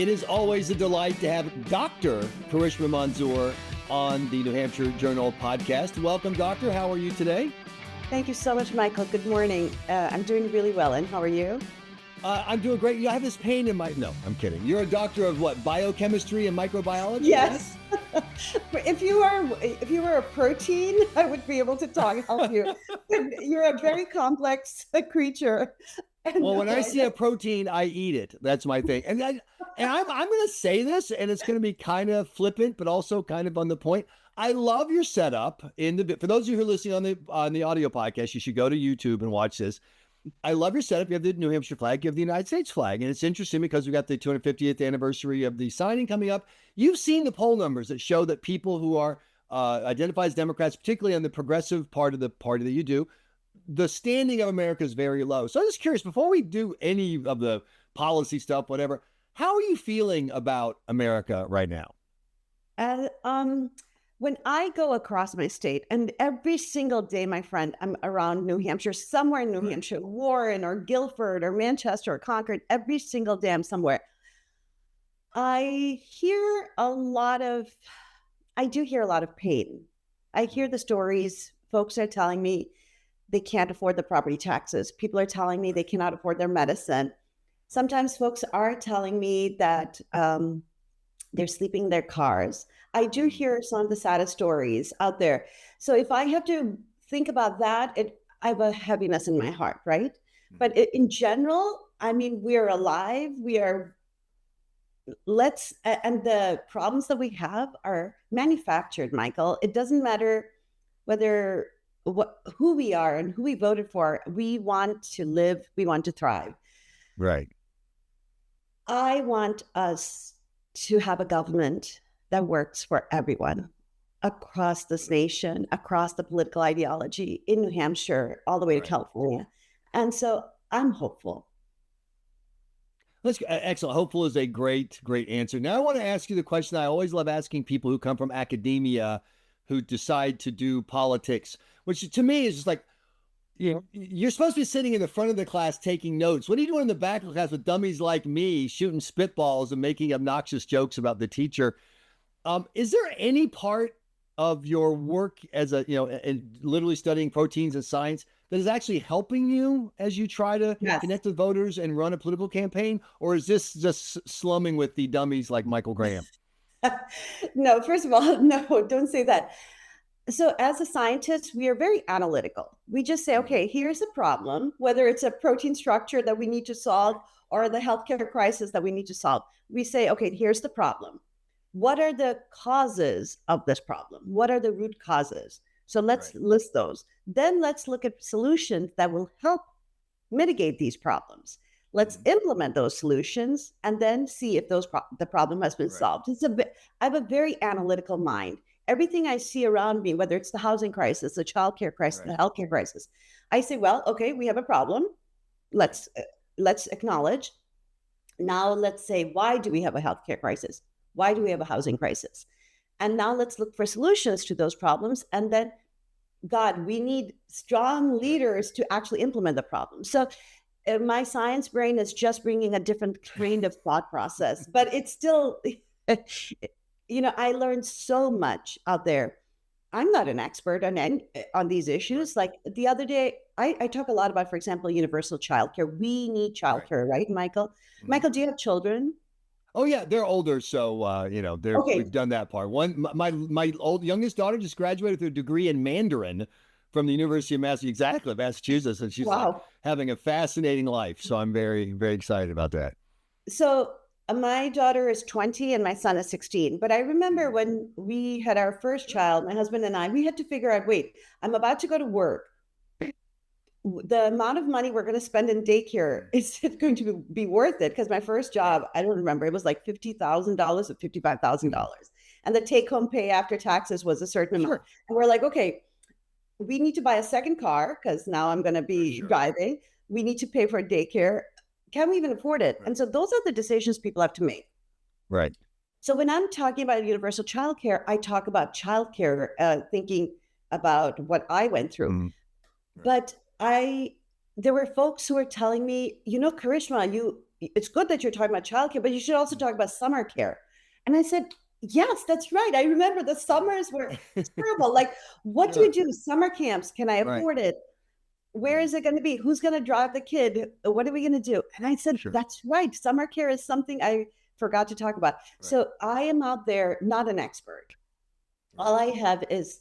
It is always a delight to have Dr. Karishma Manzur on the New Hampshire Journal podcast. Welcome, Doctor. How are you today? Thank you so much, Michael. Good morning. I'm doing really well. And how are you? I'm doing great. I have this pain in my... No, I'm kidding. You're a doctor of what? Biochemistry and microbiology? Yes. If you were a protein, I would be able to help you. You're a very complex creature. Well, when I see a protein, I eat it. That's my thing. And I'm going to say this, and it's going to be kind of flippant, but also kind of on the point. I love your setup. For those of you who are listening on the audio podcast, you should go to YouTube and watch this. I love your setup. You have the New Hampshire flag, you have the United States flag. And it's interesting because we got the 250th anniversary of the signing coming up. You've seen the poll numbers that show that people who are identified as Democrats, particularly on the progressive part of the party that you do, the standing of America is very low. So I'm just curious, before we do any of the policy stuff, whatever, how are you feeling about America right now? When I go across my state, and every single day, my friend, I'm around New Hampshire, somewhere in New Hampshire, Warren or Guilford or Manchester or Concord, every single day I'm somewhere. I do hear a lot of pain. I hear the stories. Folks are telling me they can't afford the property taxes. People are telling me they cannot afford their medicine. Sometimes folks are telling me that they're sleeping in their cars. I do hear some of the saddest stories out there. So if I have to think about that, I have a heaviness in my heart, right? But in general, I mean, we're alive. And the problems that we have are manufactured, Michael. It doesn't matter who we are and who we voted for. We want to live. We want to thrive. Right. I want us to have a government that works for everyone across this nation, across the political ideology in New Hampshire, all the way to California. And so I'm hopeful. Excellent. Hopeful is a great answer. Now I want to ask you the question I always love asking people who come from academia who decide to do politics, which to me is just like, you're supposed to be sitting in the front of the class taking notes. What are you doing in the back of the class with dummies like me shooting spitballs and making obnoxious jokes about the teacher? Is there any part of your work as and literally studying proteins and science that is actually helping you as you try to connect with voters and run a political campaign? Or is this just slumming with the dummies like Michael Graham? No, first of all, no, don't say that. So as a scientist, we are very analytical. We just say, okay, here's a problem, whether it's a protein structure that we need to solve or the healthcare crisis that we need to solve. We say, okay, here's the problem. What are the causes of this problem? What are the root causes? So let's list those. Then let's look at solutions that will help mitigate these problems. Let's implement those solutions and then see if the problem has been solved. I have a very analytical mind. Everything I see around me, whether it's the housing crisis, the childcare crisis, the healthcare crisis, I say, well, okay, we have a problem. Let's acknowledge. Now let's say, why do we have a healthcare crisis? Why do we have a housing crisis? And now let's look for solutions to those problems. And then, God, we need strong leaders to actually implement the problem. So my science brain is just bringing a different kind of thought process, but it's still, I learned so much out there. I'm not an expert on these issues. Like the other day, I talk a lot about, for example, universal childcare. We need childcare, right, Michael? Michael, do you have children? Oh yeah, they're older, so we've done that part. My youngest daughter just graduated with a degree in Mandarin from the University of Massachusetts, and she's like having a fascinating life. So I'm very, very excited about that. So my daughter is 20 and my son is 16. But I remember when we had our first child, my husband and I, we had to figure out, wait, I'm about to go to work. The amount of money we're going to spend in daycare, is it going to be worth it? Because my first job, I don't remember, it was like $50,000 or $55,000. And the take-home pay after taxes was a certain amount. And we're like, okay, we need to buy a second car because now I'm going to be driving. We need to pay for daycare. Can we even afford it? And so those are the decisions people have to make. Right. So when I'm talking about universal childcare, I talk about childcare, thinking about what I went through. But there were folks who were telling me, Karishma, it's good that you're talking about childcare, but you should also talk about summer care. And I said, yes, that's right. I remember the summers were terrible. Like, what do you do? Summer camps. Can I afford it? Where is it going to be? Who's going to drive the kid? What are we going to do? And I said, that's right. Summer care is something I forgot to talk about. So I am out there, not an expert. All I have is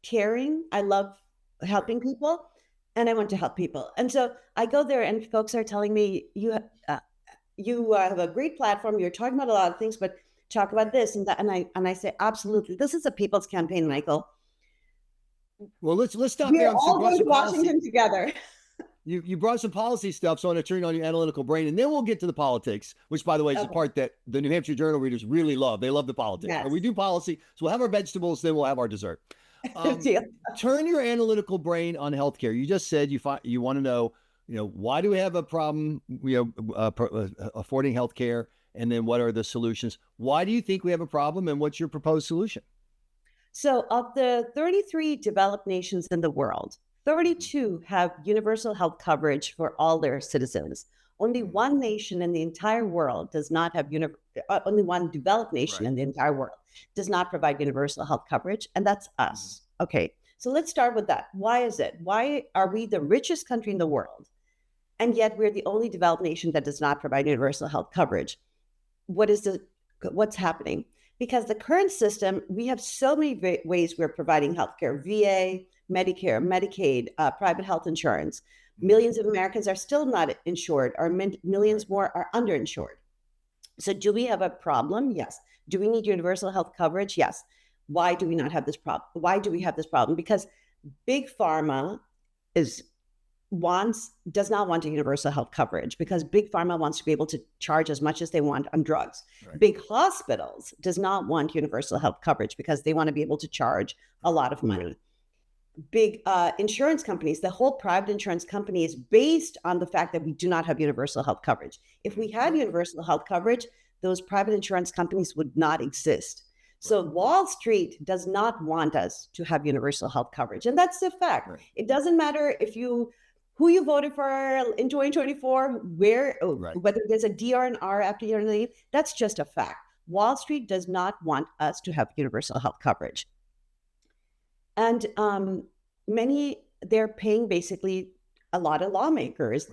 caring. I love helping people, and I want to help people. And so I go there, and folks are telling me, you have a great platform. You're talking about a lot of things, but talk about this and that. And I say, absolutely. This is a people's campaign, Michael. Well, let's stop We're there. all going to Washington together. You brought some policy stuff, so I want to turn on your analytical brain, and then we'll get to the politics, which, by the way, is the part that the New Hampshire Journal readers really love. They love the politics. Yes. We do policy, so we'll have our vegetables, then we'll have our dessert. Turn your analytical brain on healthcare. You just said you want to know, why do we have a problem, affording healthcare, and then what are the solutions? Why do you think we have a problem, and what's your proposed solution? So of the 33 developed nations in the world, 32 have universal health coverage for all their citizens. Only one nation in the entire world does not have only one developed nation in the entire world does not provide universal health coverage, and that's us. Okay, so let's start with that. Why is it? Why are we the richest country in the world, and yet we're the only developed nation that does not provide universal health coverage? What's happening? Because the current system, we have so many ways we're providing healthcare: VA, Medicare, Medicaid, private health insurance. Millions of Americans are still not insured, or millions more are underinsured. So do we have a problem? Yes. Do we need universal health coverage? Yes. Why do we not have this problem? Why do we have this problem? Because big pharma does not want a universal health coverage, because big pharma wants to be able to charge as much as they want on drugs. Big hospitals does not want universal health coverage because they want to be able to charge a lot of money. Big insurance companies, the whole private insurance company is based on the fact that we do not have universal health coverage. If we had universal health coverage, those private insurance companies would not exist. So Wall Street does not want us to have universal health coverage. And that's the fact. It doesn't matter who you voted for in 2024, whether there's a DR and R after your name. That's just a fact. Wall Street does not want us to have universal health coverage. And they're paying basically a lot of lawmakers,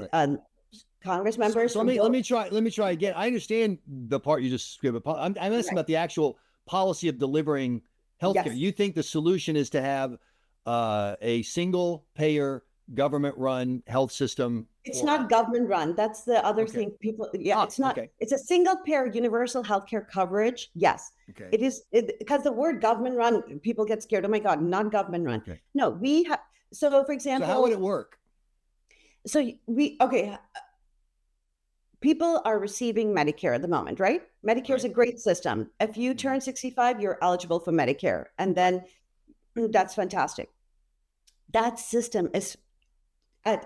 Congress members. So let me try again. I understand the part you just scribbled. I'm asking about the actual policy of delivering healthcare. Yes. You think the solution is to have a single payer, government-run health system? It's not government-run. That's the other thing. It's not. It's a single-payer universal healthcare coverage. Yes, it is. Because the word government-run, people get scared. Oh my God, not government-run. No, we have. So, for example, how would it work? So people are receiving Medicare at the moment, right? Medicare is a great system. If you turn 65, you're eligible for Medicare, and then that's fantastic. That system is.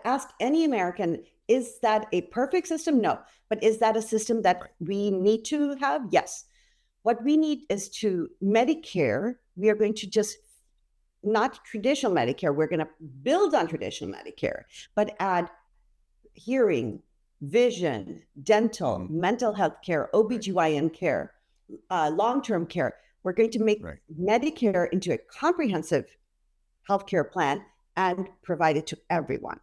Ask any American, is that a perfect system? No. But is that a system that we need to have? Yes. What we need is Medicare, we are going to just, not traditional Medicare, we're going to build on traditional Medicare, but add hearing, vision, dental, mental health care, OBGYN care, long-term care. We're going to make Medicare into a comprehensive healthcare plan and provide it to everyone.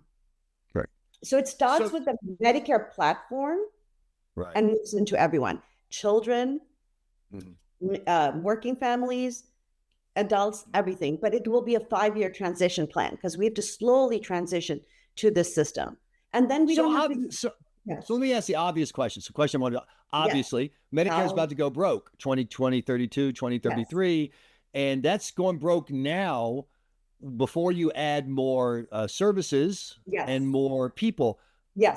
So it starts with the Medicare platform and moves into everyone: children, working families, adults, everything. But it will be a 5-year transition plan, because we have to slowly transition to this system. And then So let me ask the obvious question. So question one, obviously, Medicare is about to go broke, 2032, 2033, and that's going broke now. Before you add more services and more people,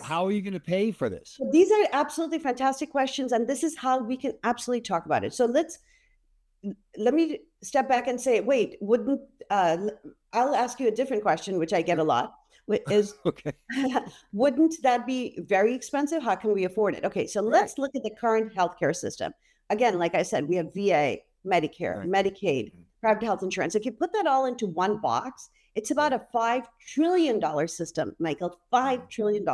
how are you going to pay for this? So these are absolutely fantastic questions, and this is how we can absolutely talk about it. So let me step back and say, wait, I'll ask you a different question, which I get a lot, is wouldn't that be very expensive? How can we afford it? Okay, so let's look at the current healthcare system. Again, like I said, we have VA, Medicare, Medicaid, private health insurance. If you put that all into one box, it's about a $5 trillion system, Michael, $5 trillion.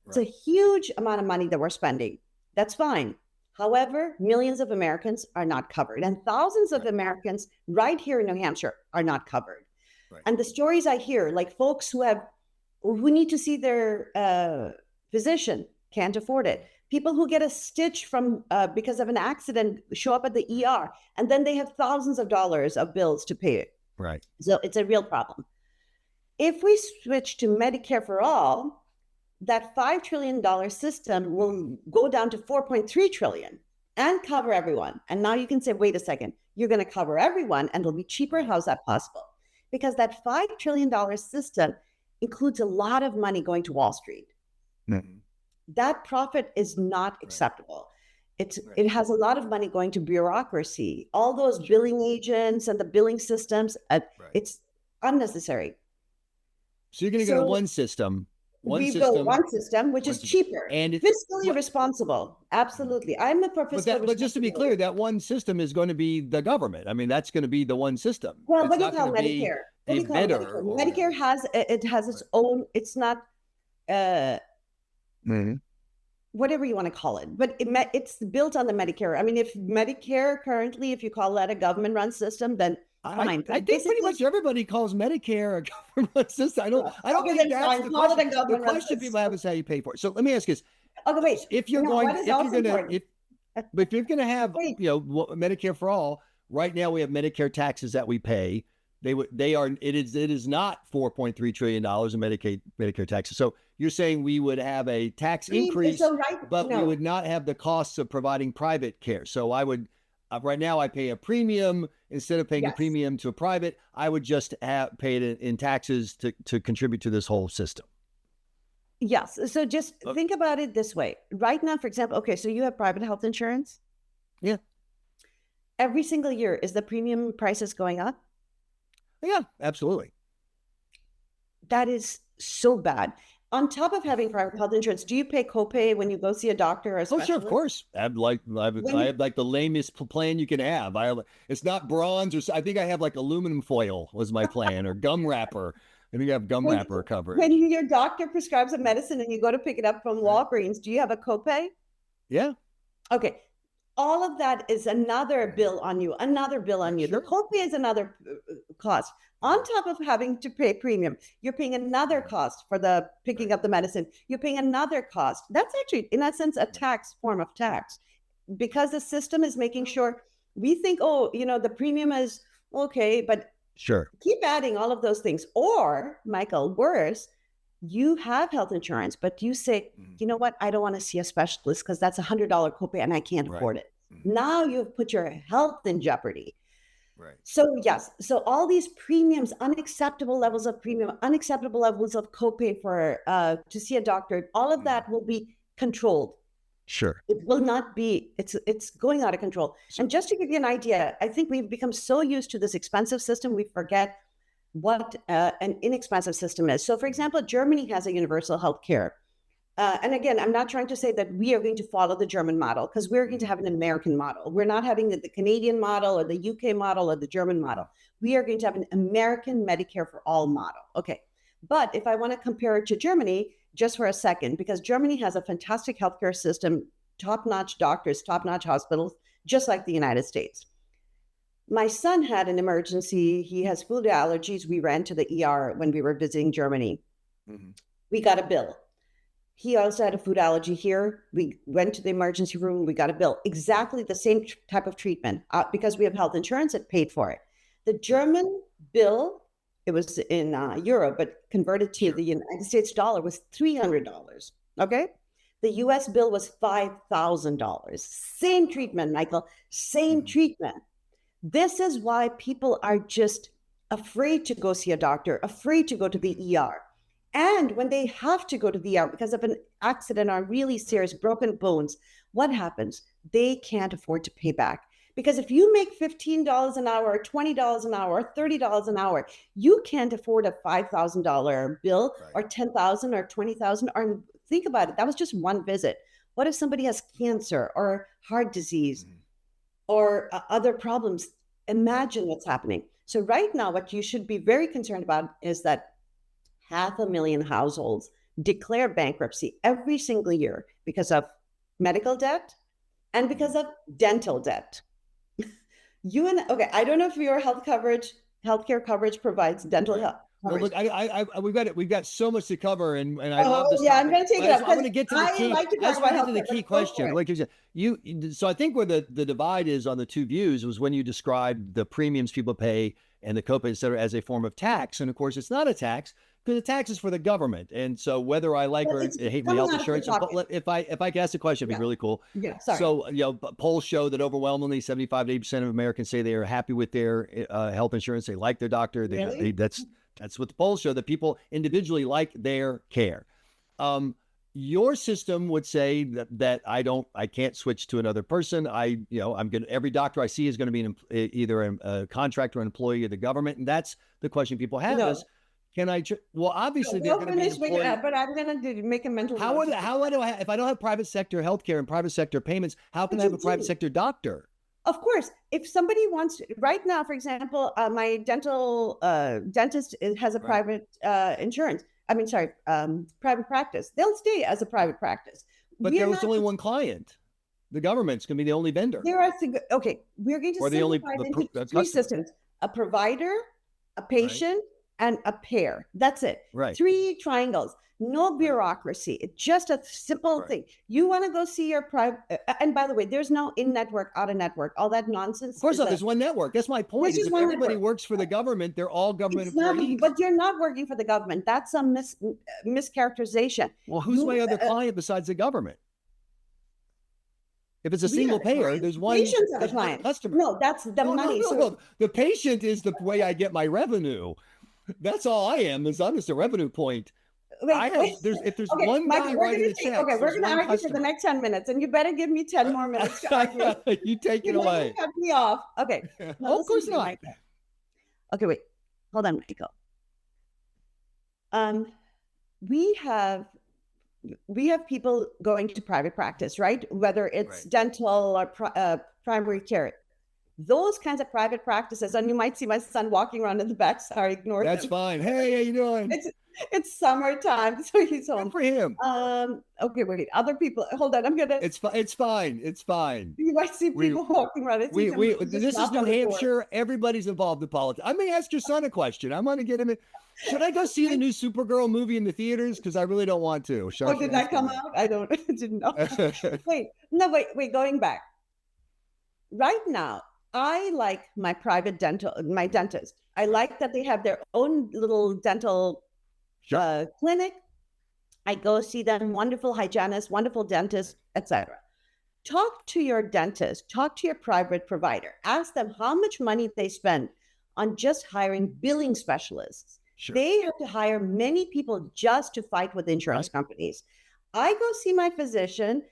It's a huge amount of money that we're spending. That's fine. However, millions of Americans are not covered, and thousands of Americans right here in New Hampshire are not covered. And the stories I hear, like folks who need to see their physician, can't afford it. People who get a stitch from because of an accident show up at the ER, and then they have thousands of dollars of bills to pay. Right. So it's a real problem. If we switch to Medicare for all, that $5 trillion system will go down to 4.3 trillion and cover everyone. And now you can say, wait a second, you're going to cover everyone and it'll be cheaper. How's that possible? Because that $5 trillion system includes a lot of money going to Wall Street. Mm-hmm. That profit is not acceptable. It has a lot of money going to bureaucracy, all those billing agents and the billing systems. It's unnecessary. So you're going to go to one system. We build one system, which is cheaper and fiscally responsible. Absolutely. I'm a professor. But just to be clear, that one system is going to be the government. I mean, that's going to be the one system. Well, what do you call Medicare? Medicare has its own, it's not whatever you want to call it, but it's built on the Medicare. I mean, if Medicare currently, if you call that a government-run system, then fine. I think pretty much everybody calls Medicare a government system. I don't think that's the question. The question people have is how you pay for it. So let me ask you this. Okay, wait. If you're going to have, Medicare for all, right now we have Medicare taxes that we pay. It is not $4.3 trillion in Medicare taxes. So you're saying we would have a tax increase, but we would not have the costs of providing private care. So I would, right now I pay a premium. Instead of paying a premium to a private, I would just pay it in taxes to contribute to this whole system. Yes. So just think about it this way. Right now, for example, so you have private health insurance? Yeah. Every single year, is the premium prices going up? Yeah, absolutely. That is so bad. On top of having private health insurance, do you pay copay when you go see a doctor or a specialist? Oh, sure, of course. I have like the lamest plan you can have. It's not bronze, or I think I have like aluminum foil was my plan, or gum wrapper. I think I have gum wrapper coverage. When your doctor prescribes a medicine and you go to pick it up from Walgreens, do you have a copay? Yeah. Okay. All of that is another bill on you, Sure. The copay is another cost. On top of having to pay premium, you're paying another cost for the picking up the medicine. You're paying another cost. That's actually, in that sense, a form of tax, because the system is making sure we think, the premium is okay, but sure, keep adding all of those things. Or, Michael, worse, you have health insurance, but you say, you know what? I don't want to see a specialist because that's $100 copay and I can't afford it. Now you've put your health in jeopardy. Right. So yes. So all these premiums, unacceptable levels of premium, unacceptable levels of copay for to see a doctor, all of that will be controlled. Sure. It will not be, it's going out of control. Sure. And just to give you an idea, I think we've become so used to this expensive system, we forget what an inexpensive system is. So for example, Germany has a universal health care. And again, I'm not trying to say that we are going to follow the German model, because we're going to have an American model. We're not having the Canadian model or the UK model or the German model. We are going to have an American Medicare for all model. Okay. But if I want to compare it to Germany, just for a second, because Germany has a fantastic healthcare system, top-notch doctors, top-notch hospitals, just like the United States. My son had an emergency. He has food allergies. We ran to the ER when we were visiting Germany. Mm-hmm. We got a bill. He also had a food allergy here. We went to the emergency room. We got a bill. Exactly the same type of treatment. Because we have health insurance, it paid for it. The German bill, it was in euro, but converted to the United States dollar, was $300. Okay? The US bill was $5,000. Same treatment, Michael. Same treatment. This is why people are just afraid to go see a doctor, afraid to go to the ER. And when they have to go to the ER because of an accident or really serious broken bones, what happens? They can't afford to pay back. Because if you make $15 an hour, or $20 an hour, or $30 an hour, you can't afford a $5,000 bill, or $10,000 or $20,000. Or think about it. That was just one visit. What if somebody has cancer or heart disease or other problems? Imagine what's happening. So right now, what you should be very concerned about is that 500,000 households declare bankruptcy every single year because of medical debt and because of dental debt. Okay, I don't know if your healthcare coverage provides dental health. Well, look, we've got so much to cover, and I Oh, love this. yeah, topic. I'm going to take it up. I'm going to get to the I key. like to I talk just want to about get to the healthcare, key but go for question. it. Like so I think where the divide is on the two views was when you described the premiums people pay and the copay, et cetera, as a form of tax. And of course, it's not a tax because the tax is for the government. And so whether I like or hate my health insurance, if I could ask a question, it'd be really cool. Yeah, sorry. So, polls show that overwhelmingly 75 to 80% of Americans say they are happy with their health insurance. They like their doctor. Really? That's what the polls show, that people individually like their care. Your system would say that I can't switch to another person. Every doctor I see is going to be either a contractor or an employee of the government. And that's the question people have is, can I, well, obviously they're going to be an employee. But I'm going to make a mental How do I, if I don't have private sector healthcare and private sector payments, how can I have a private sector doctor? Of course, if somebody wants to, right now, for example, my dental dentist has a private insurance. Private practice. They'll stay as a private practice. But there was only one client. The government's going to be the only vendor. We're going to simplify it into three systems: a provider, a patient, and a payer. That's it. Right. 3 triangles. No bureaucracy. It's just a simple thing. You want to go see your private, and by the way, there's no in-network, out-of-network, all that nonsense. Of course not. There's one network. That's my point. If everybody works for the government, they're all government employees. But you're not working for the government. That's a mischaracterization. Well, who's my other client besides the government? If it's a single payer, there's one. Patients are the client. Customer. No, that's the money. No. The patient is the way I get my revenue. That's all I am. I'm just a revenue point. If there's one guy writing a check, we're going to argue for the next 10 minutes, and you better give me 10 more minutes to argue. You take it away. Cut me off. Okay. Of course not. Okay, wait. Hold on, Michael. We have people going to private practice, right? Whether it's dental or primary care. Those kinds of private practices, and you might see my son walking around in the back. Sorry, ignore him. That's fine. Hey, how you doing? It's summertime, so he's home. Good for him. Okay, wait. Other people, hold on. I'm gonna. It's fine. It's fine. You might see people walking around. This is New Hampshire. Everybody's involved in politics. I may ask your son a question. I'm going to get him in. Should I go see the new Supergirl movie in the theaters? Because I really don't want to. Did that come out? I didn't know. Wait. Going back. Right now, I like my dentist. I like that they have their own little dental clinic. I go see them, wonderful hygienist, wonderful dentist, etc. Talk to your dentist, talk to your private provider, ask them how much money they spend on just hiring billing specialists. Sure. They have to hire many people just to fight with insurance companies. I go see my physician.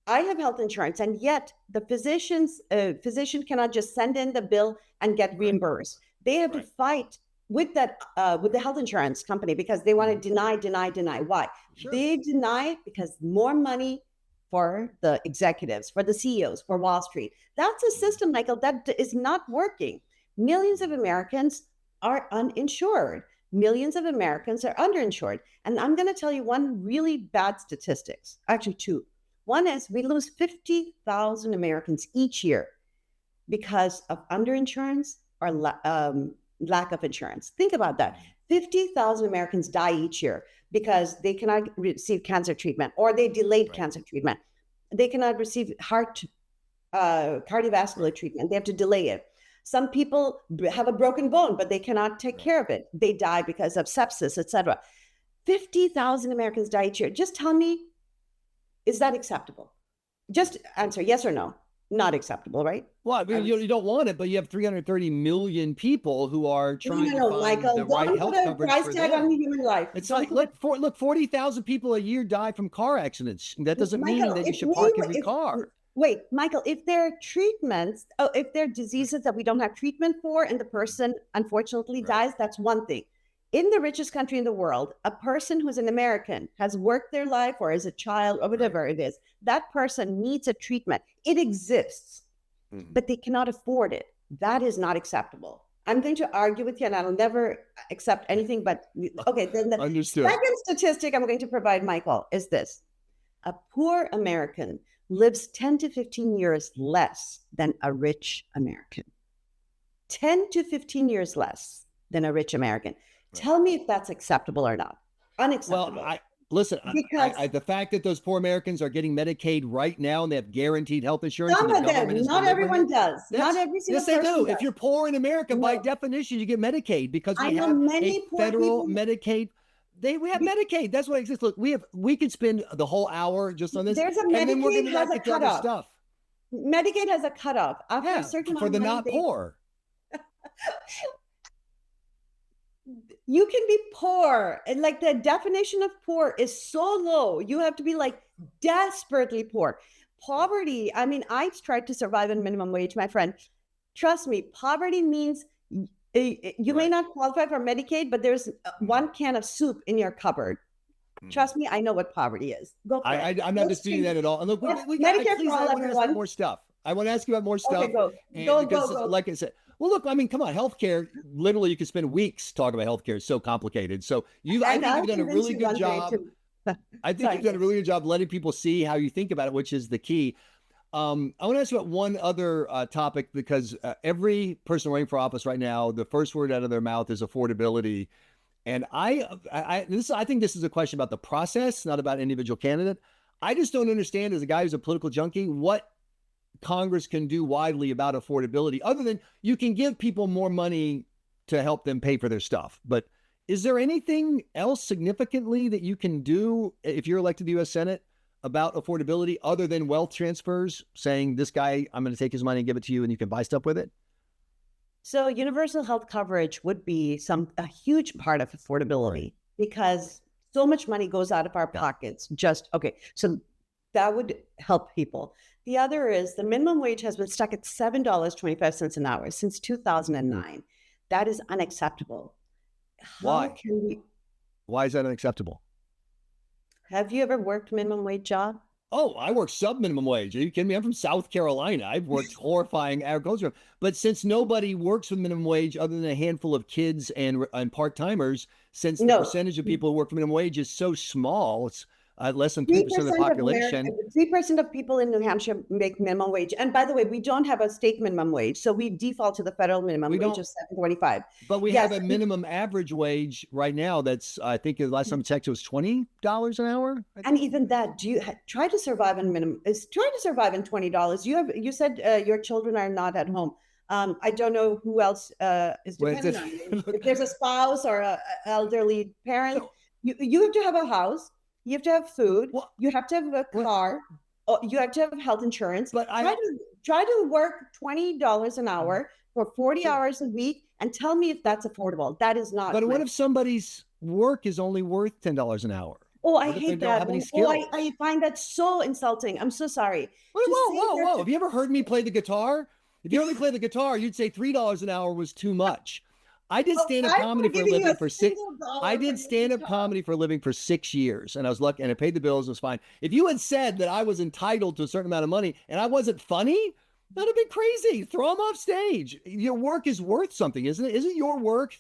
I have health insurance, and yet the physician cannot just send in the bill and get reimbursed. They have to fight with the health insurance company because they want to deny. Why? Sure. They deny because more money for the executives, for the CEOs, for Wall Street. That's a system, Michael, that is not working. Millions of Americans are uninsured. Millions of Americans are underinsured. And I'm going to tell you one really bad statistics, actually 2. One is we lose 50,000 Americans each year because of underinsurance or lack of insurance. Think about that. 50,000 Americans die each year because they cannot receive cancer treatment or they delayed cancer treatment. They cannot receive cardiovascular treatment. They have to delay it. Some people have a broken bone, but they cannot take care of it. They die because of sepsis, etc. 50,000 Americans die each year. Just tell me, is that acceptable? Just answer yes or no. Not acceptable, right? Well, I mean, you don't want it, but you have 330 million people who are trying to find Michael, the right health coverage price tag on human life. It's like, look, 40,000 people a year die from car accidents. That doesn't mean that you should park every car. Wait, Michael, if there are treatments, if there are diseases that we don't have treatment for and the person unfortunately dies, that's one thing. In the richest country in the world, a person who's an American has worked their life or is a child or whatever it is, that person needs a treatment. It exists, but they cannot afford it. That is not acceptable. I'm going to argue with you, and I'll never accept anything but, okay, then the Understood. second statistic I'm going to provide, Michael, is this. A poor American lives 10 to 15 years less than a rich American. 10 to 15 years less than a rich American. Right. Tell me if that's acceptable or not. Unacceptable. Well, listen, because the fact that those poor Americans are getting Medicaid right now and they have guaranteed health insurance. Some of them, not everyone does. Not every single person. Yes, they do. If you're poor in America, by definition, you get Medicaid because we have a federal Medicaid. We have Medicaid. That's what exists. Look, we could spend the whole hour just on this. There's a Medicaid, and then we're going to get to other stuff. Medicaid has a cutoff after a certain for the not poor. You can be poor, and like the definition of poor is so low. You have to be like desperately poor. Poverty, I mean, I've tried to survive on minimum wage, my friend. Trust me, poverty means you may not qualify for Medicaid, but there's one can of soup in your cupboard. Trust me, I know what poverty is. Go for it. I'm not disputing that at all. And look, we got more stuff. I want to ask you about more stuff. Okay, go. Like I said, well, look, I mean, come on, healthcare. Literally, you could spend weeks talking about healthcare. It's so complicated. So I think you've done a really good job. I think you've done a really good job letting people see how you think about it, which is the key. I want to ask you about one other topic, because every person running for office right now, the first word out of their mouth is affordability. And I think this is a question about the process, not about individual candidate. I just don't understand, as a guy who's a political junkie, what Congress can do widely about affordability, other than you can give people more money to help them pay for their stuff. But is there anything else significantly that you can do if you're elected to the U.S. Senate about affordability, other than wealth transfers, saying this guy, I'm going to take his money and give it to you and you can buy stuff with it? So universal health coverage would be a huge part of affordability, because so much money goes out of our pockets. So that would help people. The other is the minimum wage has been stuck at $7.25 an hour since 2009. That is unacceptable. Why is that unacceptable? Have you ever worked minimum wage job? Oh, I work sub-minimum wage. Are you kidding me? I'm from South Carolina. I've worked horrifying agriculture. But since nobody works with minimum wage other than a handful of kids and part-timers, since the percentage of people who work for minimum wage is so small, it's less than 3% of the population. 3% of people in New Hampshire make minimum wage. And by the way, we don't have a state minimum wage. So we default to the federal minimum wage of $7.25. But we have a minimum average wage right now that's, I think the last time I checked, it was $20 an hour. And even that, do you try to survive on minimum? Try to survive on $20. You said your children are not at home. I don't know who else is dependent on you. If there's a spouse or an elderly parent, you have to have a house. You have to have food. You have to have a car. You have to have health insurance. But try to work $20 an hour for 40 hours a week and tell me if that's affordable. That is not. But what if somebody's work is only worth $10 an hour? Oh, I hate that. I find that so insulting. I'm so sorry. Whoa. Have you ever heard me play the guitar? If you only play the guitar, you'd say $3 an hour was too much. I did stand-up comedy for a living for 6. I did stand-up comedy for a living for 6 years, and I was lucky, and I paid the bills. It was fine. If you had said that I was entitled to a certain amount of money and I wasn't funny, that'd have been crazy. Throw them off stage. Your work is worth something, isn't it? Isn't your work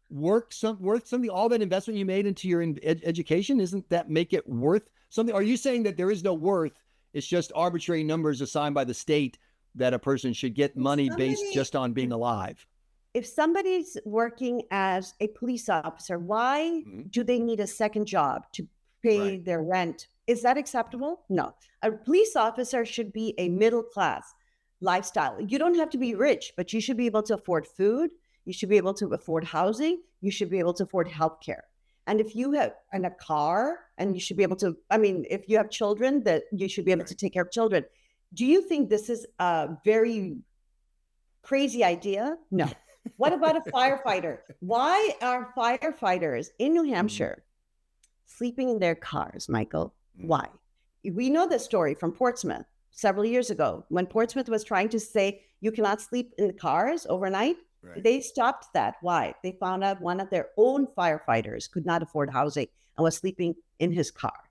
worth something? All that investment you made into your education, isn't that make it worth something? Are you saying that there is no worth? It's just arbitrary numbers assigned by the state that a person should get money based just on being alive? If somebody's working as a police officer, why do they need a second job to pay their rent? Is that acceptable? No. A police officer should be a middle class lifestyle. You don't have to be rich, but you should be able to afford food. You should be able to afford housing. You should be able to afford healthcare. And if you have a car, and you should be able to, if you have children, that you should be able to take care of children. Do you think this is a very crazy idea? No. What about a firefighter? Why are firefighters in New Hampshire sleeping in their cars, Michael? Why? We know this story from Portsmouth several years ago, when Portsmouth was trying to say you cannot sleep in the cars overnight. They stopped that. Why? They found out one of their own firefighters could not afford housing and was sleeping in his car.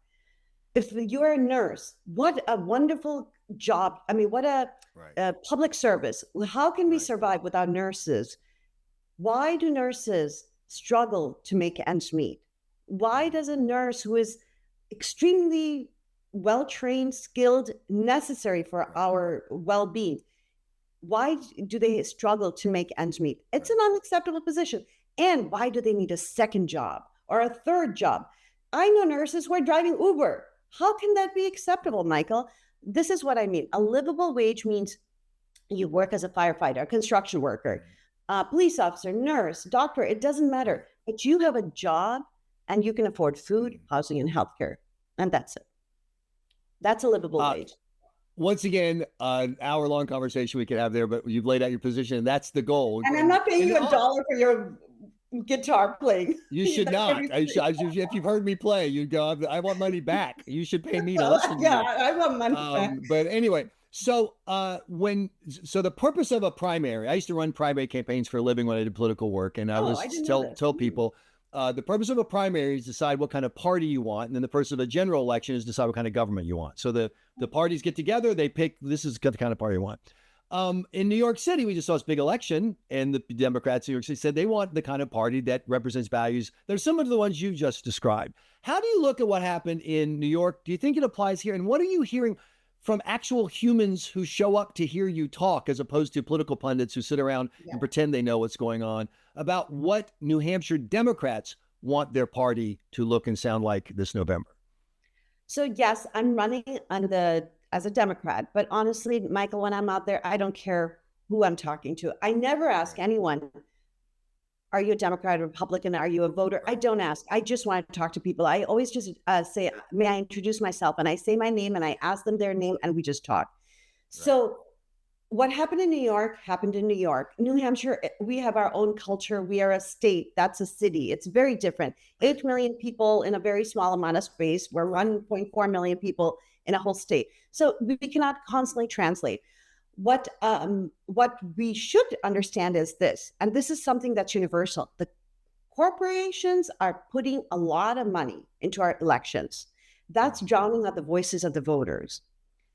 If you're a nurse, what a wonderful job. What a public service. How can we survive without nurses? Why do nurses struggle to make ends meet? Why does a nurse who is extremely well trained, skilled, necessary for our well being, why do they struggle to make ends meet? It's an unacceptable position. And why do they need a second job or a third job? I know nurses who are driving Uber. How can that be acceptable, Michael? This is what I mean. A livable wage means you work as a firefighter, a construction worker, a police officer, nurse, doctor, it doesn't matter. But you have a job and you can afford food, housing, and healthcare. And that's it. That's a livable wage. Once again, an hour-long conversation we could have there, but you've laid out your position, and that's the goal. And I'm not paying you $1 for your guitar playing. You should not. If you've heard me play, you go, I want money back. You should pay me to listen to you. Yeah, I want money back. But anyway, so the purpose of a primary, I used to run primary campaigns for a living when I did political work, and I tell people, the purpose of a primary is decide what kind of party you want, and then the purpose of a general election is decide what kind of government you want. So the parties get together, they pick, this is the kind of party you want. In New York City, we just saw this big election, and the Democrats in New York City said they want the kind of party that represents values that are similar to the ones you just described. How do you look at what happened in New York? Do you think it applies here? And what are you hearing from actual humans who show up to hear you talk, as opposed to political pundits who sit around and pretend they know what's going on, about what New Hampshire Democrats want their party to look and sound like this November? So yes, I'm running as a Democrat, but honestly, Michael, when I'm out there, I don't care who I'm talking to. I never ask anyone, are you a Democrat or Republican? Are you a voter? I don't ask. I just want to talk to people. I always just say, may I introduce myself? And I say my name and I ask them their name and we just talk. Right. So what happened in New York happened in New York. New Hampshire, we have our own culture. We are a state. That's a city. It's very different. 8 million people in a very small amount of space. We're 1.4 million people in a whole state. So we cannot constantly translate. What we should understand is this, and this is something that's universal. The corporations are putting a lot of money into our elections. That's drowning out the voices of the voters.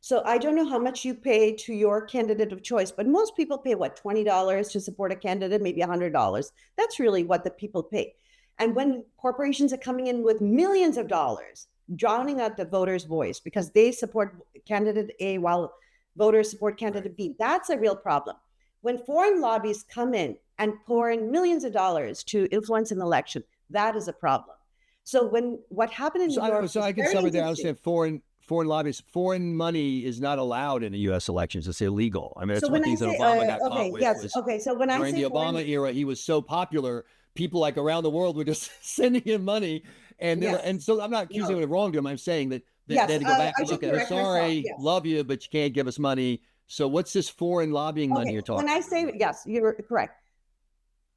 So I don't know how much you pay to your candidate of choice, but most people pay, what, $20 to support a candidate, maybe $100. That's really what the people pay. And when corporations are coming in with millions of dollars, drowning out the voters' voice because they support candidate A while voters support candidate B, that's a real problem. When foreign lobbies come in and pour in millions of dollars to influence an election, that is a problem. So what happened in New York... So I can stop it there. I understand foreign lobbies, foreign money is not allowed in the U.S. elections. It's illegal. I mean, that's one thing that Obama got caught with. So when I say during the Obama era, he was so popular, people like around the world were just sending him money. And so I'm not accusing him of wrongdoing. I'm saying that they had to go back and look at it. Sorry, love you, but you can't give us money. So what's this foreign lobbying money you're talking about? When I say, yes, you're correct.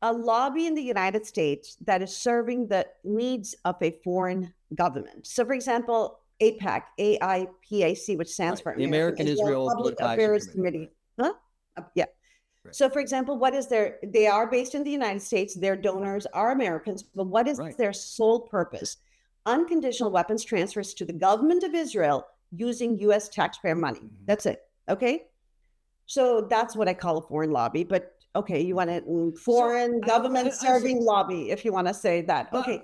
A lobby in the United States that is serving the needs of a foreign government. So for example, AIPAC, AIPAC, which stands for the American Israel Public Affairs Committee. Huh? Yeah. Right. So for example, they are based in the United States, their donors are Americans, but what is their sole purpose? Unconditional weapons transfers to the government of Israel using US taxpayer money. That's it. Okay. So that's what I call a foreign lobby, but okay, you want a foreign government serving lobby, if you want to say that. Okay.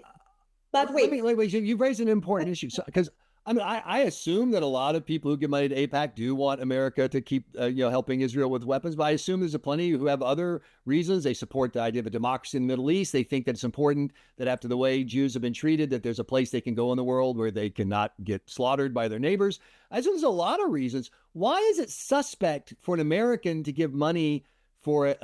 But wait, you raised an important issue. Because I mean, I assume that a lot of people who give money to AIPAC do want America to keep, helping Israel with weapons. But I assume there's plenty who have other reasons. They support the idea of a democracy in the Middle East. They think that it's important that after the way Jews have been treated, that there's a place they can go in the world where they cannot get slaughtered by their neighbors. I assume there's a lot of reasons. Why is it suspect for an American to give money for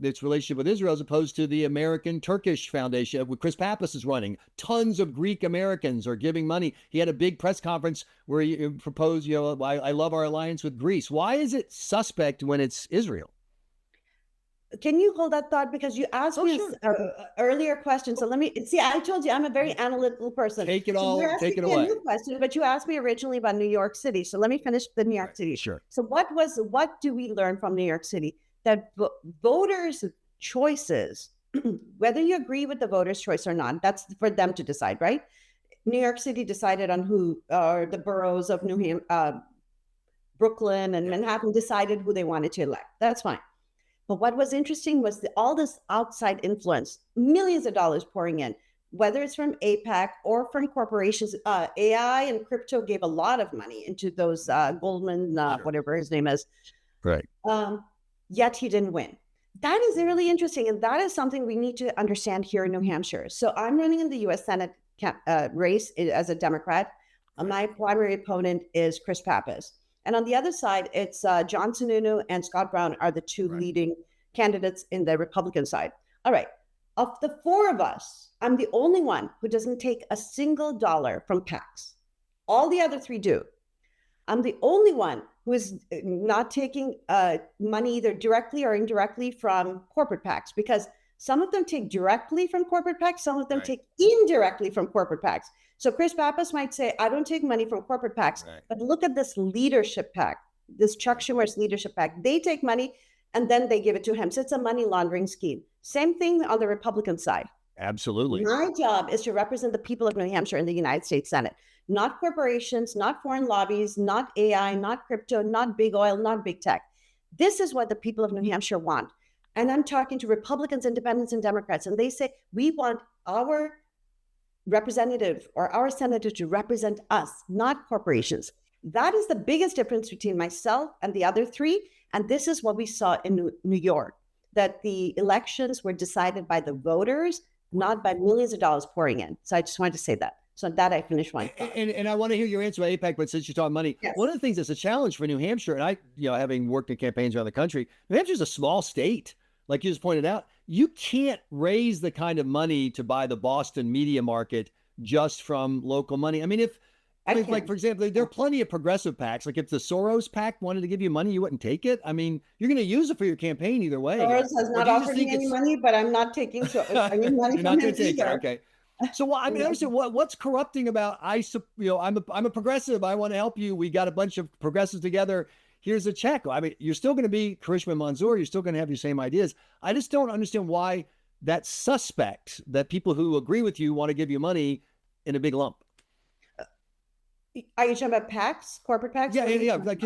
its relationship with Israel as opposed to the American-Turkish Foundation, where Chris Pappas is running? Tons of Greek Americans are giving money. He had a big press conference where he proposed, I love our alliance with Greece. Why is it suspect when it's Israel? Can you hold that thought? Because you asked me an earlier question. So let me see. I told you I'm a very analytical person. Take it away. A new question, but you asked me originally about New York City. So let me finish the New York City. Sure. So what do we learn from New York City? That voters' choices, whether you agree with the voters' choice or not, that's for them to decide, right? New York City decided on who, or the boroughs of Brooklyn and Manhattan decided who they wanted to elect. That's fine. But what was interesting was all this outside influence, millions of dollars pouring in, whether it's from AIPAC or from corporations. AI and crypto gave a lot of money into those Goldman, whatever his name is. Right. Yet he didn't win. That is really interesting. And that is something we need to understand here in New Hampshire. So I'm running in the U.S. Senate race as a Democrat. My primary opponent is Chris Pappas. And on the other side, it's John Sununu and Scott Brown are the two leading candidates in the Republican side. All right. Of the four of us, I'm the only one who doesn't take a single dollar from PACs. All the other three do. I'm the only one who is not taking money either directly or indirectly from corporate PACs, because some of them take directly from corporate PACs, some of them take indirectly from corporate PACs. So Chris Pappas might say, I don't take money from corporate PACs, but look at this leadership PAC, this Chuck Schumer's leadership PAC. They take money and then they give it to him. So it's a money laundering scheme. Same thing on the Republican side. Absolutely. My job is to represent the people of New Hampshire in the United States Senate, not corporations, not foreign lobbies, not AI, not crypto, not big oil, not big tech. This is what the people of New Hampshire want. And I'm talking to Republicans, independents, and Democrats, and they say, we want our representative or our senator to represent us, not corporations. That is the biggest difference between myself and the other three. And this is what we saw in New York, that the elections were decided by the voters, not by millions of dollars pouring in. So I just wanted to say that. So that I finished my thought. And I want to hear your answer about AIPAC, but since you're talking money, one of the things that's a challenge for New Hampshire, and I, having worked in campaigns around the country, New Hampshire's a small state. Like you just pointed out, you can't raise the kind of money to buy the Boston media market just from local money. I mean, like, for example, there are plenty of progressive PACs. Like if the Soros PAC wanted to give you money, you wouldn't take it. I mean, you're going to use it for your campaign either way. Soros has not offered me any money, but I'm not taking any money from him either. Okay. So I mean, I understand what's corrupting about I'm a progressive. I want to help you. We got a bunch of progressives together. Here's a check. I mean, you're still going to be Karishma Manzur. You're still going to have your same ideas. I just don't understand why that's suspect that people who agree with you want to give you money in a big lump. Are you talking about PACs, corporate PACs? Yeah. Like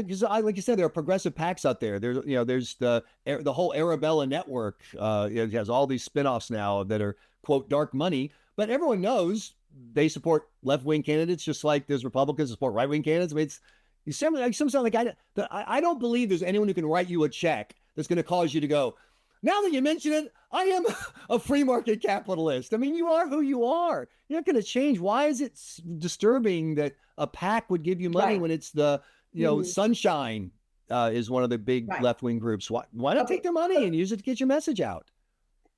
you said, there are progressive PACs out there. There's the whole Arabella network. It has all these spinoffs now that are, quote, dark money. But everyone knows they support left-wing candidates, just like there's Republicans who support right-wing candidates. I mean, you sound like I don't believe there's anyone who can write you a check that's going to cause you to go, now that you mention it, I am a free market capitalist. I mean, you are who you are. You're not going to change. Why is it disturbing that a PAC would give you money when it's the, Sunshine is one of the big left-wing groups? Why not take their money and use it to get your message out?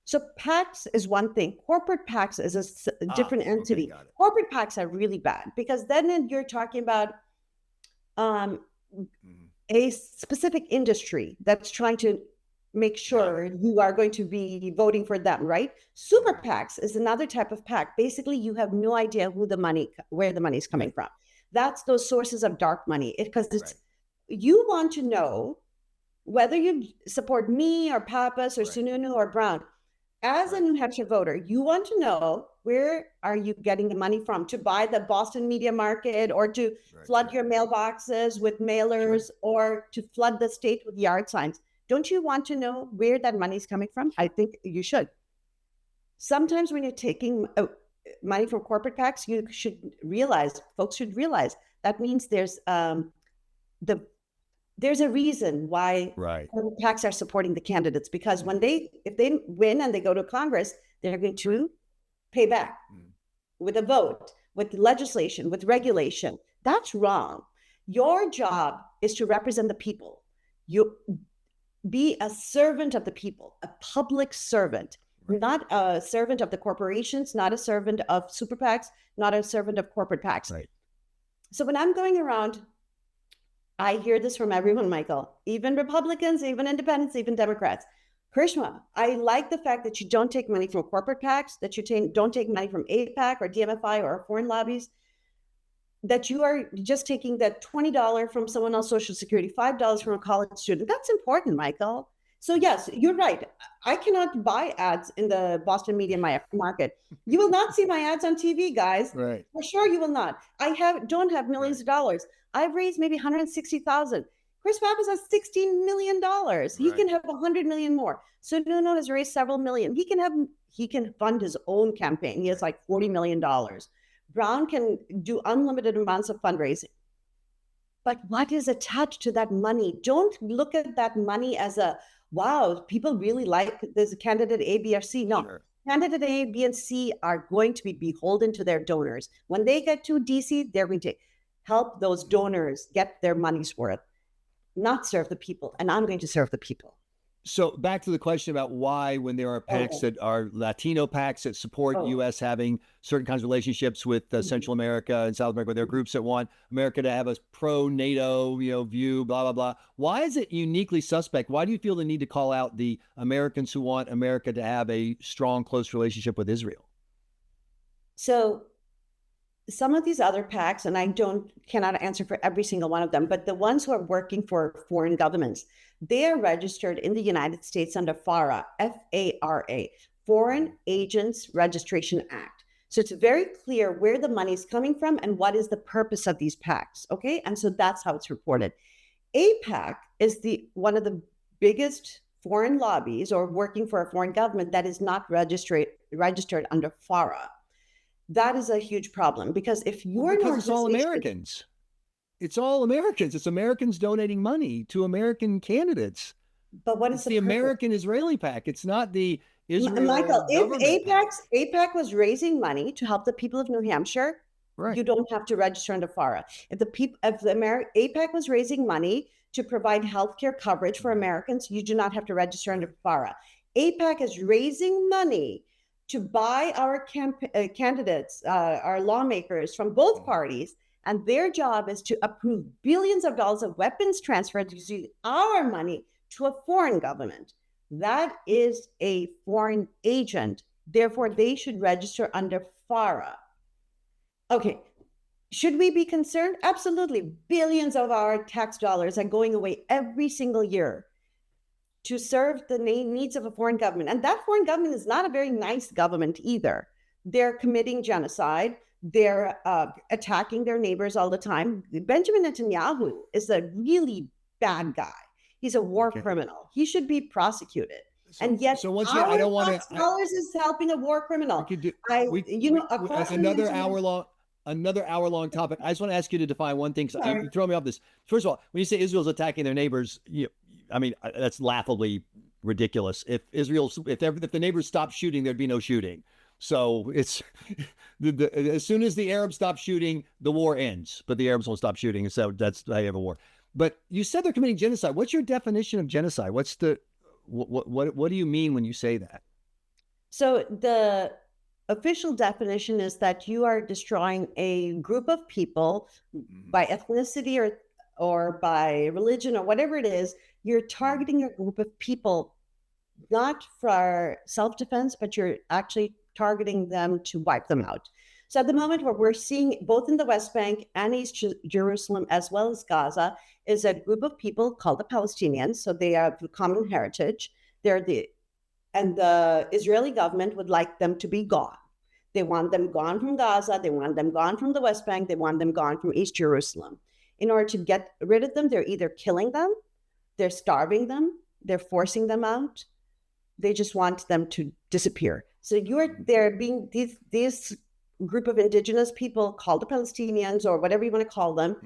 So PACs is one thing. Corporate PACs is a different entity. Corporate PACs are really bad because then you're talking about a specific industry that's trying to make sure you are going to be voting for them, right? Super PACs is another type of PAC. Basically, you have no idea where the money is coming from. That's those sources of dark money. Because you want to know whether you support me or Pappas or Sununu or Brown. As a New Hampshire voter, you want to know where are you getting the money from to buy the Boston media market or to flood your mailboxes with mailers or to flood the state with yard signs. Don't you want to know where that money is coming from? I think you should. Sometimes when you're taking money from corporate PACs, folks should realize that means there's a reason why PACs are supporting the candidates, because if they win and they go to Congress, they're going to pay back with a vote, with legislation, with regulation. That's wrong. Your job is to represent the people. You be a servant of the people, a public servant, not a servant of the corporations, not a servant of super PACs, not a servant of corporate PACs. Right. So when I'm going around, I hear this from everyone, Michael, even Republicans, even independents, even Democrats. Karishma, I like the fact that you don't take money from corporate PACs, that you don't take money from AIPAC or DMFI or foreign lobbies, that you are just taking that $20 from someone else's Social Security, $5 from a college student. That's important, Michael. So yes, you're right. I cannot buy ads in the Boston media market. You will not see my ads on TV, guys. Right. For sure you will not. I don't have millions of dollars. I've raised maybe $160,000. Chris Pappas has $16 million. He can have 100 million more. So Nuno has raised several million. He can fund his own campaign. He has like $40 million. Brown can do unlimited amounts of fundraising. But what is attached to that money? Don't look at that money as a, wow, people really like this candidate A, B, or C. No, sure. Candidate A, B, and C are going to be beholden to their donors. When they get to DC, they're going to help those donors get their money's worth, not serve the people. And I'm going to serve the people. So back to the question about why, when there are PACs that are Latino PACs that support U.S. having certain kinds of relationships with Central America and South America, there are groups that want America to have a pro-NATO, view, blah, blah, blah. Why is it uniquely suspect? Why do you feel the need to call out the Americans who want America to have a strong, close relationship with Israel? So some of these other PACs, and I cannot answer for every single one of them, but the ones who are working for foreign governments, they are registered in the United States under FARA, F-A-R-A, Foreign Agents Registration Act. So it's very clear where the money is coming from and what is the purpose of these PACs, okay? And so that's how it's reported. AIPAC is one of the biggest foreign lobbies or working for a foreign government that is not registered under FARA. That is a huge problem because if you're because it's all Americans. It's all Americans. It's Americans donating money to American candidates. But what is the American-Israeli PAC? It's not the Israel. Michael, if AIPAC was raising money to help the people of New Hampshire, you don't have to register under FARA. If AIPAC was raising money to provide healthcare coverage for Americans, you do not have to register under FARA. AIPAC is raising money to buy our candidates, our lawmakers from both parties. And their job is to approve billions of dollars of weapons transferred using our money to a foreign government. That is a foreign agent. Therefore, they should register under FARA. Okay. Should we be concerned? Absolutely. Billions of our tax dollars are going away every single year to serve the needs of a foreign government. And that foreign government is not a very nice government either. They're committing genocide. They're attacking their neighbors all the time. Benjamin Netanyahu is a really bad guy. He's a war criminal. He should be prosecuted. And yet, once again, I don't want to. Dollars is helping a war criminal. Another hour long topic. I just want to ask you to define one thing. You throw me off this. First of all, when you say Israel's attacking their neighbors, that's laughably ridiculous. If the neighbors stopped shooting, there'd be no shooting. So it's as soon as the Arabs stop shooting, the war ends. But the Arabs won't stop shooting, so that's how you have a war. But you said they're committing genocide. What's your definition of genocide? What do you mean when you say that? So the official definition is that you are destroying a group of people by ethnicity or by religion or whatever it is. You're targeting a group of people not for self-defense, but you're actually targeting them to wipe them out. So at the moment, what we're seeing both in the West Bank and East Jerusalem, as well as Gaza, is a group of people called the Palestinians. So they have common heritage. And the Israeli government would like them to be gone. They want them gone from Gaza. They want them gone from the West Bank. They want them gone from East Jerusalem. In order to get rid of them, they're either killing them, they're starving them, they're forcing them out. They just want them to disappear. So these group of indigenous people called the Palestinians or whatever you want to call them,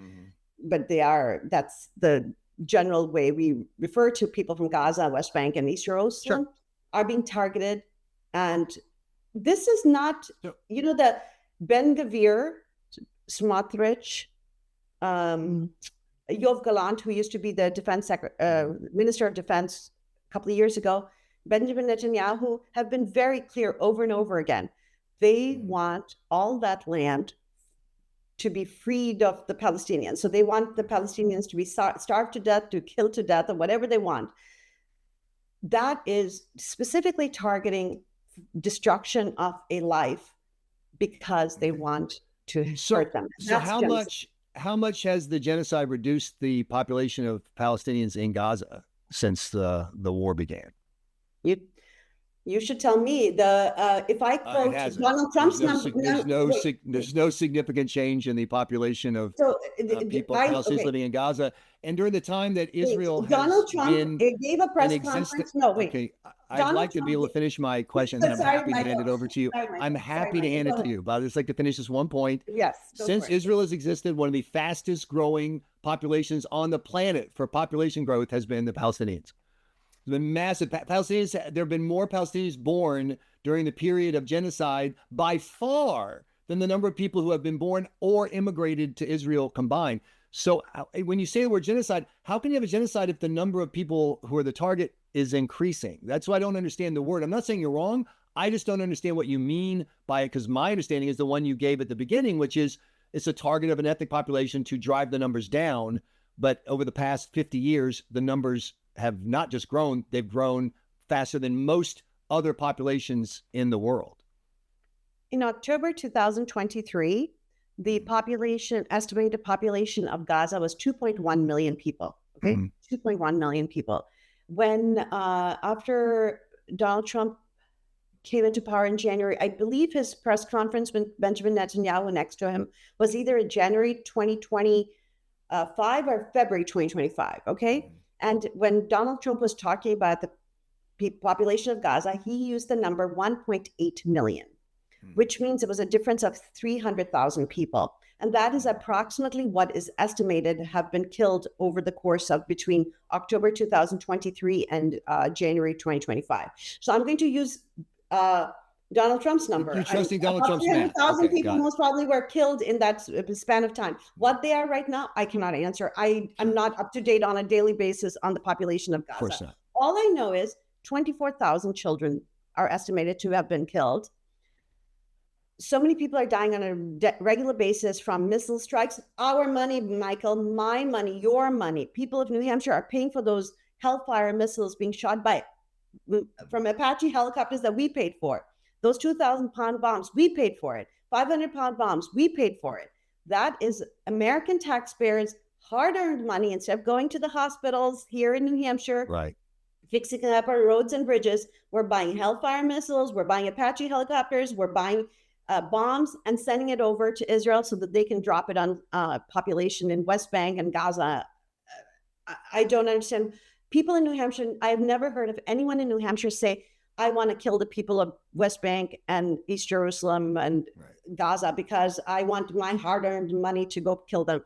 but that's the general way we refer to people from Gaza, West Bank, and East Jerusalem are being targeted. And this is not, the Ben Gvir, Smotrich, Yoav Gallant, who used to be the Minister of Defense a couple of years ago, Benjamin Netanyahu have been very clear over and over again. They want all that land to be freed of the Palestinians. So they want the Palestinians to be starved to death, to kill to death, or whatever they want. That is specifically targeting destruction of a life because they want to hurt them. So how much has the genocide reduced the population of Palestinians in Gaza since the war began? You should tell me if I It quote hasn't. Donald Trump's There's no significant change in the population of so people, I Palestinians living in Gaza. And during the time that wait, Israel has Donald Trump been gave a in press existence, conference. No, wait. okay, I'd Donald like to be able Trump. to finish my question, then I'm Sorry, happy to hand Michael. it over to you. Sorry, I'm Michael. Sorry, happy to Michael. hand Go it to ahead. you, but I'd just like to finish this one point. Yes. Go Since for it. Israel has existed, one of the fastest growing populations on the planet for population growth has been the Palestinians. There's been massive Palestinians. There have been more Palestinians born during the period of genocide by far than the number of people who have been born or immigrated to Israel combined. So when you say the word genocide, how can you have a genocide if the number of people who are the target is increasing? That's why I don't understand the word. I'm not saying you're wrong. I just don't understand what you mean by it, because my understanding is the one you gave at the beginning, which is it's a target of an ethnic population to drive the numbers down. But over the past 50 years, the numbers have not just grown, they've grown faster than most other populations in the world. In October 2023, the estimated population of Gaza was 2.1 million people. Okay, 2.1 million people. When after Donald Trump came into power in January, I believe his press conference with Benjamin Netanyahu next to him was either in January 2025 or February 2025. Okay, and when Donald Trump was talking about the population of Gaza, he used the number 1.8 million, which means it was a difference of 300,000 people. And that is approximately what is estimated to have been killed over the course of between October 2023 and January 2025. So I'm going to use Donald Trump's number. You're trusting Donald Trump's math. 300,000 people most probably were killed in that span of time. What they are right now, I cannot answer. I'm not up to date on a daily basis on the population of Gaza. Of course not. All I know is 24,000 children are estimated to have been killed. So many people are dying on a regular basis from missile strikes. Our money, Michael, my money, your money. People of New Hampshire are paying for those Hellfire missiles being shot from Apache helicopters that we paid for. Those 2,000-pound bombs, we paid for it. 500-pound bombs, we paid for it. That is American taxpayers' hard-earned money. Instead of going to the hospitals here in New Hampshire, right, fixing up our roads and bridges, we're buying Hellfire missiles, we're buying Apache helicopters, we're buying bombs and sending it over to Israel so that they can drop it on population in West Bank and Gaza. I don't understand. People in New Hampshire, I have never heard of anyone in New Hampshire say, I want to kill the people of West Bank and East Jerusalem and Gaza because I want my hard-earned money to go kill them.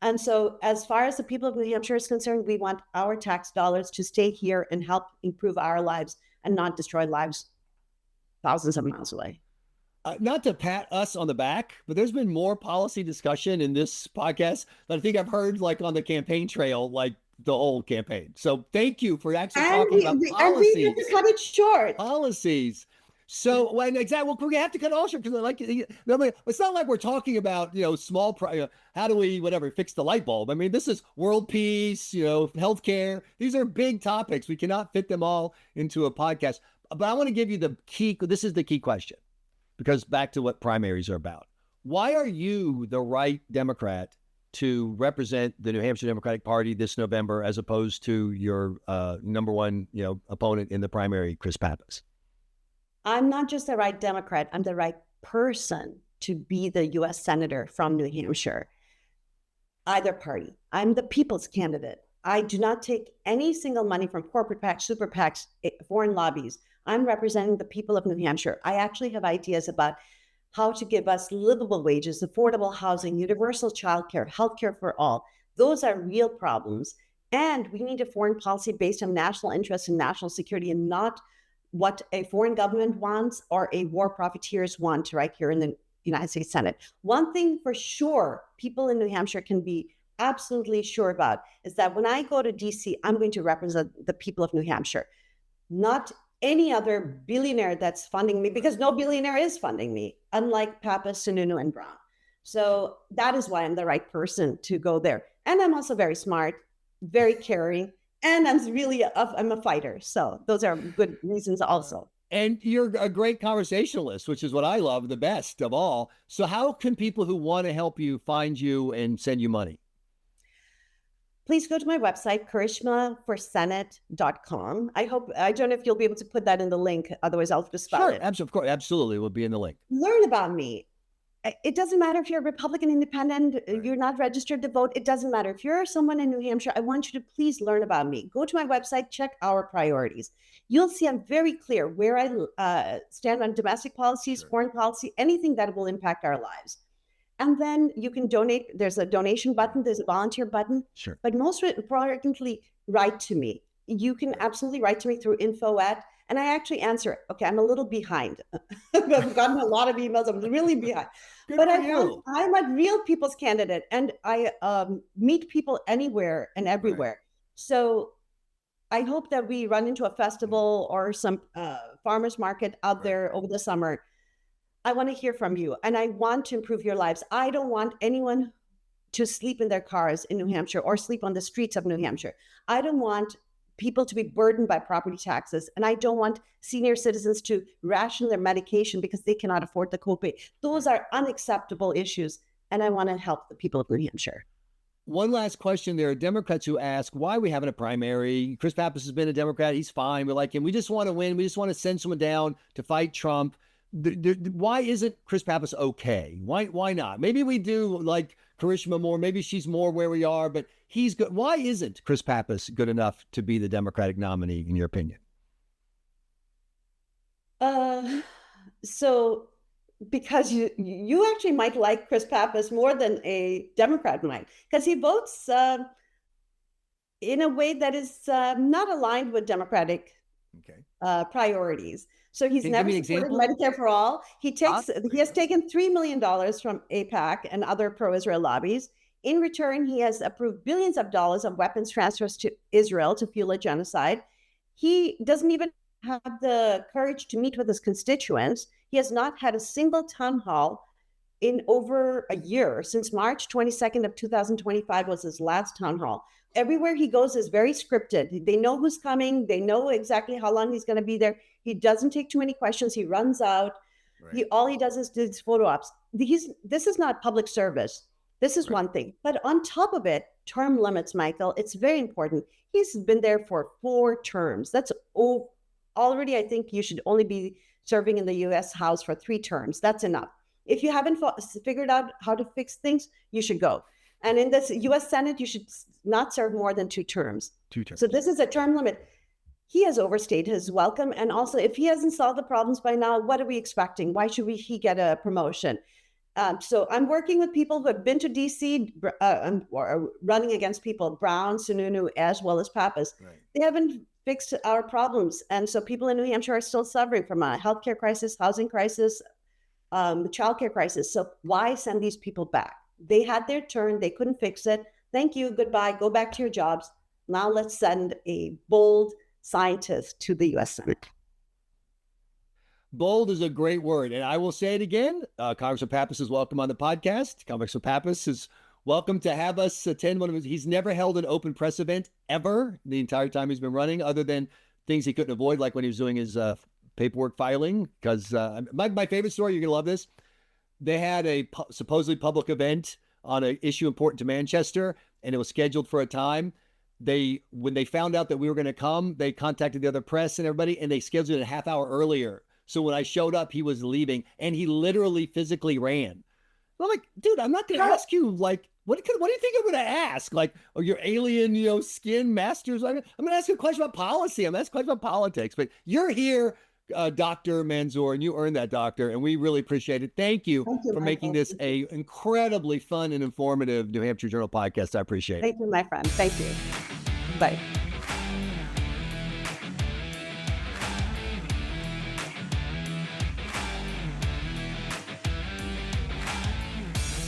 And so as far as the people of New Hampshire is concerned, we want our tax dollars to stay here and help improve our lives and not destroy lives thousands of miles away. Not to pat us on the back, but there's been more policy discussion in this podcast that I think I've heard like on the campaign trail, like the whole campaign. So thank you for actually talking about policies. And we have to cut it short. Policies. So when exactly, well, we have to cut it all short because like it's not like we're talking about small. How do we fix the light bulb? I mean, this is world peace, healthcare. These are big topics. We cannot fit them all into a podcast. But I want to give you the key. This is the key question. Because back to what primaries are about. Why are you the right Democrat to represent the New Hampshire Democratic Party this November, as opposed to your number one, opponent in the primary, Chris Pappas? I'm not just the right Democrat. I'm the right person to be the U.S. Senator from New Hampshire. Either party. I'm the people's candidate. I do not take any single money from corporate PACs, super PACs, foreign lobbies. I'm representing the people of New Hampshire. I actually have ideas about how to give us livable wages, affordable housing, universal childcare, healthcare for all. Those are real problems. And we need a foreign policy based on national interest and national security, and not what a foreign government wants or a war profiteers want right here in the United States Senate. One thing for sure, people in New Hampshire can be absolutely sure about is that when I go to DC, I'm going to represent the people of New Hampshire, not any other billionaire that's funding me, because no billionaire is funding me, unlike Pappas, Sununu, and Brown. So that is why I'm the right person to go there. And I'm also very smart, very caring, and I'm a fighter. So those are good reasons also. And you're a great conversationalist, which is what I love the best of all. So how can people who want to help you find you and send you money? please go to my website, karishmaforsenate.com. I don't know if you'll be able to put that in the link. Otherwise, I'll just spell it. Of course, absolutely. Will be in the link. Learn about me. It doesn't matter if you're a Republican, independent, you're not registered to vote. It doesn't matter. If you're someone in New Hampshire, I want you to please learn about me. Go to my website, check our priorities. You'll see I'm very clear where I stand on domestic policies, foreign policy, anything that will impact our lives. And then you can donate. There's a donation button. There's a volunteer button. Sure. But most importantly, write to me. You can absolutely write to me through info@, and I actually answer it. Okay, I'm a little behind. I've gotten a lot of emails. I'm really behind. But I'm a real people's candidate, and I meet people anywhere and everywhere. Right. So I hope that we run into a festival or some farmers market out there over the summer. I want to hear from you, and I want to improve your lives. I don't want anyone to sleep in their cars in New Hampshire or sleep on the streets of New Hampshire. I don't want people to be burdened by property taxes, and I don't want senior citizens to ration their medication because they cannot afford the copay. Those are unacceptable issues, and I want to help the people of New Hampshire. One last question. There are Democrats who ask why we having a primary. Chris Pappas has been a Democrat. He's fine. We like him. We just want to win. We just want to send someone down to fight Trump. Why isn't Chris Pappas okay? Why not? Maybe we do like Karishma more. Maybe she's more where we are, but he's good. Why isn't Chris Pappas good enough to be the Democratic nominee, in your opinion? So because you actually might like Chris Pappas more than a Democrat might, because he votes in a way that is not aligned with Democratic priorities. So he's never supported Medicare for all. He has taken $3 million from AIPAC and other pro-Israel lobbies. In return, he has approved billions of dollars of weapons transfers to Israel to fuel a genocide. He doesn't even have the courage to meet with his constituents. He has not had a single town hall in over a year. Since March 22nd of 2025 was his last town hall. Everywhere he goes is very scripted. They know who's coming. They know exactly how long he's going to be there. He doesn't take too many questions. He runs out. Right. All he does is do photo ops. This is not public service. This is one thing. But on top of it, term limits, Michael, it's very important. He's been there for 4 terms. That's already, I think you should only be serving in the U.S. House for 3 terms. That's enough. If you haven't figured out how to fix things, you should go. And in the U.S. Senate, you should not serve more than 2 terms. 2 terms. So this is a term limit. He has overstayed his welcome. And also, if he hasn't solved the problems by now, what are we expecting? Why should he get a promotion? So I'm working with people who have been to D.C., running against people, Brown, Sununu, as well as Pappas. Right. They haven't fixed our problems. And so people in New Hampshire are still suffering from a healthcare crisis, housing crisis, childcare crisis. So why send these people back? They had their turn. They couldn't fix it. Thank you. Goodbye. Go back to your jobs. Now let's send a bold scientist to the U.S. Senate. Bold is a great word. And I will say it again. Congressman Pappas is welcome on the podcast. Congressman Pappas is welcome to have us attend one of his. He's never held an open press event ever the entire time he's been running, other than things he couldn't avoid, like when he was doing his paperwork filing. Because my favorite story, you're going to love this. They had a supposedly public event on an issue important to Manchester, and it was scheduled for a time. When they found out that we were going to come, they contacted the other press and everybody, and they scheduled it a half hour earlier. So when I showed up, he was leaving, and he literally physically ran. I'm like, dude, I'm not going to ask you, like, what do you think I'm going to ask? Like, oh, your alien, skin masters? I'm going to ask you a question about policy. I'm going to ask a question about politics. But you're here, Dr. Manzur, and you earned that, doctor, and we really appreciate it. Thank you for making this a incredibly fun and informative New Hampshire Journal podcast. I appreciate it. Thank you, my friend. Thank you. Bye.